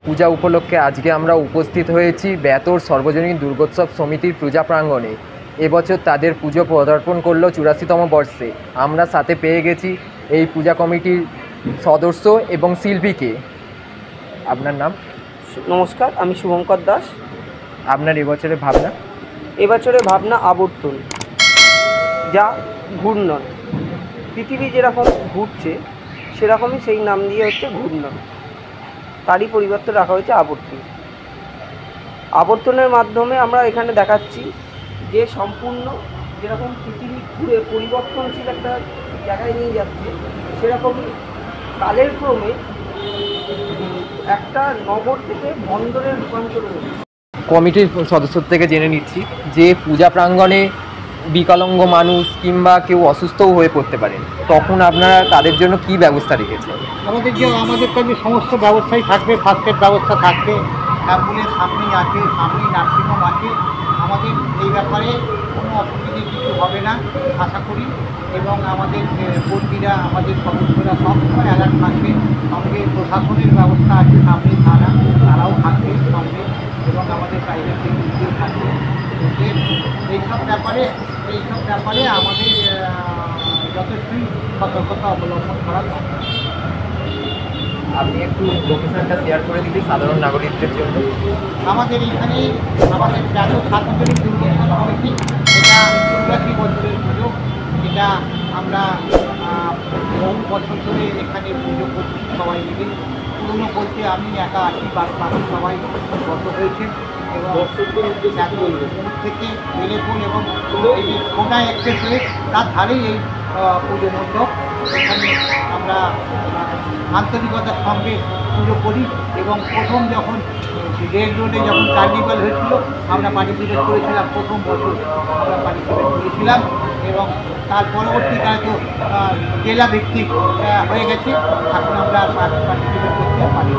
পূজা উপলক্ষে আজকে আমরা উপস্থিত হয়েছি বেতর সর্বজনীন দুর্গোৎসব সমিতির পূজা প্রাঙ্গণে। এবছর তাদের পুজো পদার্পণ করলো 84তম বর্ষে। আমরা সাথে পেয়ে গেছি এই পূজা কমিটির সদস্য এবং শিল্পীকে। আপনার নাম? নমস্কার, আমি শুভঙ্কর দাস। আপনার এবছরের ভাবনা? এবছরের ভাবনা আবর্তন, যা ঘূর্ণন। পৃথিবী যেরকম ঘুরছে সেরকমই সেই নাম দিয়ে হচ্ছে ঘূর্ণন, তারই পরিবর্তে রাখা হয়েছে আবর্তন। আবর্তনের মাধ্যমে আমরা এখানে দেখাচ্ছি যে সম্পূর্ণ যেরকম পৃথিবী ঘুরে পরিবর্তনশীল একটা জায়গায় নিয়ে যাচ্ছে, সেরকমই কালের ক্রমে একটা নগর থেকে বন্দরে রূপান্তর হয়েছে। কমিটির সদস্য থেকে জেনে নিচ্ছি যে পূজা প্রাঙ্গণে বিকলাঙ্গ মানুষ কিংবা কেউ অসুস্থও হয়ে পড়তে পারেন, তখন আপনারা তাদের জন্য কি ব্যবস্থা রেখেছেন? আমাদের কাছে সমস্ত ব্যবস্থাই থাকবে। ফার্স্ট এড ব্যবস্থা থাকবে, অ্যাম্বুলেন্স সামনেই আছে, সামনেই নার্সিংহোম আছে। আমাদের এই ব্যাপারে কোনো অসুবিধে কিছু হবে না আশা করি। এবং আমাদের কর্মীরা, আমাদের সদস্যরা সবসময় অ্যালার্ট থাকবে। সঙ্গে প্রশাসনের ব্যবস্থা আছে, সামনে থানা, তারাও থাকবে সঙ্গে, এবং আমাদের প্রাইভেট সেক্টরটিও থাকবে। এইসব ব্যাপারে আমাদের যথেষ্টই সতর্কতা অবলম্বন করা দরকার। আপনি একটু লোকেশনটা শেয়ার করে দিলে সাধারণ নাগরিকদের জন্য। আমাদের এইখানে আমাদের জাতীয় সার্বজনীন দুর্গোৎসব কমিটি, এটা 84 বছরের পুজো। এটা আমরা বহু বছর ধরে এখানে পুজো করছি সবাই মিলে। পুরনো বলতে আমি একা আছি, বাকি সবাই গত হয়েছে। এবং থেকে বেলেপুল এবং কোটা এক্সপ্রেসওয়ে তার ধারেই এই পুজো মণ্ডপ। এখানে আমরা আন্তরিকতার সঙ্গে পুজো করি। এবং প্রথম যখন রেল রোডে যখন কার্নিভাল হয়েছিল, আমরা পার্টিসিপেট করেছিলাম। প্রথম বছর আমরা পার্টিসিপেট করেছিলাম, এবং তার পরবর্তীকালে তো জেলা ভিত্তিক হয়ে গেছে। এখন আমরা পার্টিসিপেট করতে পারি।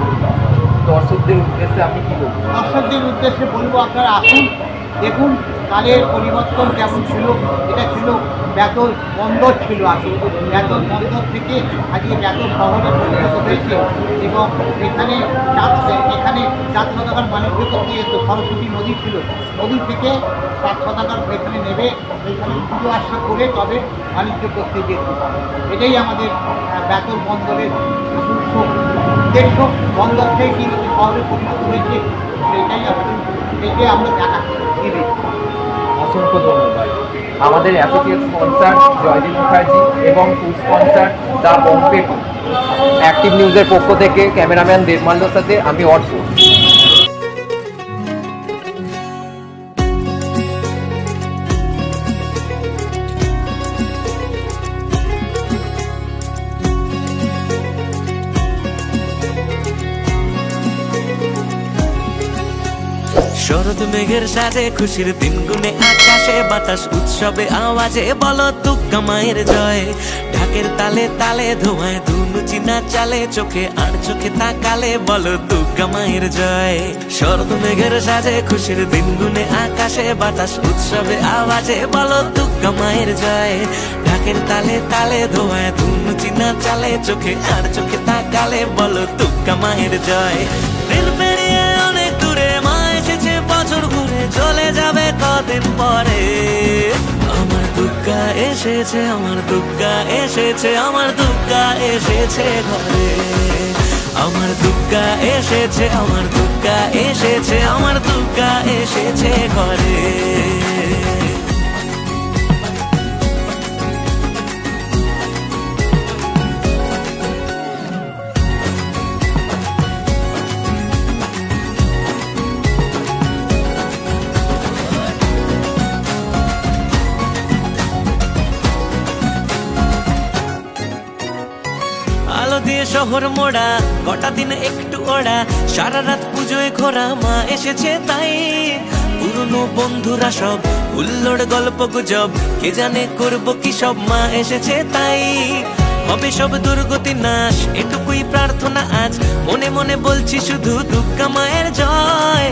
দর্শকদের উদ্দেশ্যে আপনি কী বলবেন? দর্শকদের উদ্দেশ্যে বলবো, আপনারা আসুন, দেখুন কালের পরিবর্তন কেমন ছিল। এটা ছিল বেতর বন্দর ছিল আগে, বেতর বন্দর থেকে আজকে বেতর শহরে পরিণত হয়েছে। এবং এখানে চার শতাকার বাণিজ্য করতে যেত। সরস্বতী নদী ছিল, নদী থেকে 7 শতাকার এখানে নেবে, এখানে পুজো আশা করে তবে বাণিজ্য করতে যেত। এটাই আমাদের বেতর বন্দরের উদ্দেশ্য। বন্দর থেকে কিন্তু শহরে পরিণত হয়েছে, এটাই আমরা দেখাচ্ছি। অসংখ্য ধন্যবাদ। আমাদের অ্যাসোসিয়েট স্পন্সর জয়দীপ মুখার্জি এবং food sponsor the Pompey active নিউজের পক্ষ থেকে ক্যামেরাম্যান দেবমাল্যর সাথে আমি অর্থ। শরৎ মেঘের সাজে খুশির দিন গুনে আকাশে বাতাস উৎসবে আওয়াজে বলো দুর্গা মায়ের জয়। ঢাকের তালে তালে ধোঁয়ায় ধুনুচি না চালে, চোখে আর চোখে তাকালে বলো দুর্গা মায়ের জয়। শরৎ মেঘের সাজে খুশির দিন গুনে আকাশে বাতাস উৎসবে আওয়াজে বলো দুর্গা মায়ের জয়। ঢাকের তালে তালে ধোঁয়ায় ধুনুচি না চালে, চোখে আর চোখে তাকালে বলো দুর্গা মায়ের জয়। দিন পেরিয়ে অনেক দূরে মা এসেছে, বছর ঘুরে চলে যাবে কদিন পরে। আমার দুর্গা এসেছে, আমার দুর্গা এসেছে, আমার দুর্গা এসেছে ঘরে। আমার দুর্গা এসেছে, আমার দুর্গা এসেছে, আমার দুর্গা এসেছে ঘরে। আলো দিয়ে শহর মোড়া, কটা দিন একটু ওড়া, সারা রাত পুজোয় ঘোরা মা এসেছে তাই। পুরনো বন্ধুরা সব হুল্লোড় গল্প গুজব, কে জানে করবো কি সব, মা এসেছে তাই। হবে সব দুর্গতি নাশ, এটুকুই প্রার্থনা আজ, মনে মনে বলছি শুধু দুর্গা মায়ের জয়।